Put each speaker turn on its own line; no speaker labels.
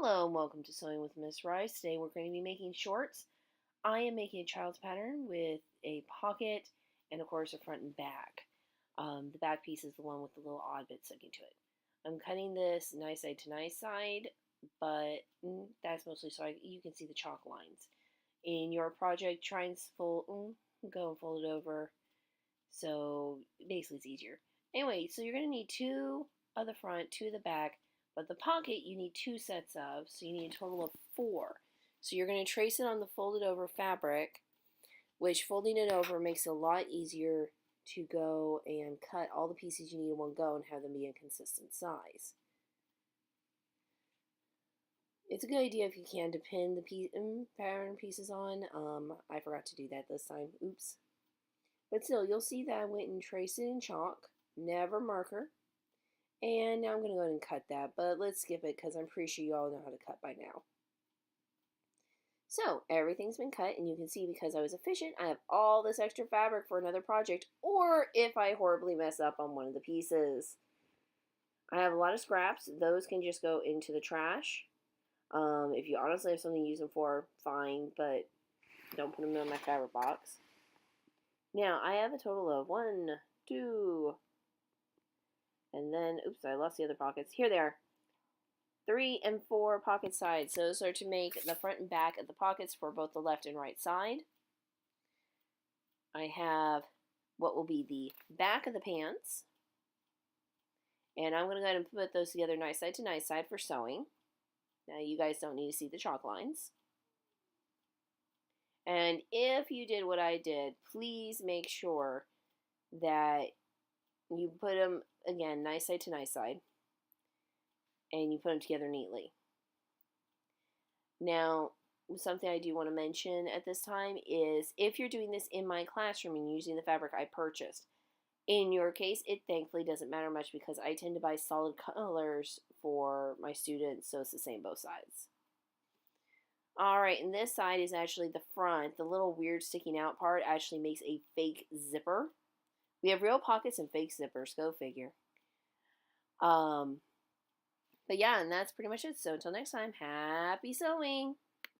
Hello and welcome to Sewing with Miss Rice. Today we're going to be making shorts. I am making a child's pattern with a pocket and of course a front and back. The back piece is the one with the little odd bit sticking to it. I'm cutting this nice side to nice side, but that's mostly so you can see the chalk lines. In your project, try and go and fold it over so basically it's easier. Anyway, so you're going to need two of the front, two of the back. But the pocket you need two sets of, so you need a total of 4. So you're going to trace it on the folded over fabric, which folding it over makes it a lot easier to go and cut all the pieces you need in one go and have them be in consistent size. It's a good idea if you can to pin the pattern pieces on. I forgot to do that this time. Oops. But still, you'll see that I went and traced it in chalk, never marker. And now I'm going to go ahead and cut that, but let's skip it because I'm pretty sure you all know how to cut by now. So everything's been cut, and you can see because I was efficient, I have all this extra fabric for another project, or if I horribly mess up on one of the pieces. I have a lot of scraps. Those can just go into the trash. If you honestly have something to use them for, fine, but don't put them in my fabric box. Now, I have a total of 1, 2, and then, oops, I lost the other pockets. Here they are. 3 and 4 pocket sides. So those are to make the front and back of the pockets for both the left and right side. I have what will be the back of the pants. And I'm going to go ahead and put those together nice side to nice side for sewing. Now you guys don't need to see the chalk lines. And if you did what I did, please make sure that you put them, again, nice side to nice side, and you put them together neatly. Now, something I do want to mention at this time is if you're doing this in my classroom and using the fabric I purchased, in your case, it thankfully doesn't matter much because I tend to buy solid colors for my students, so it's the same both sides. Alright, and this side is actually the front. The little weird sticking out part actually makes a fake zipper. We have real pockets and fake zippers, go figure. But yeah, and that's pretty much it. So until next time, happy sewing!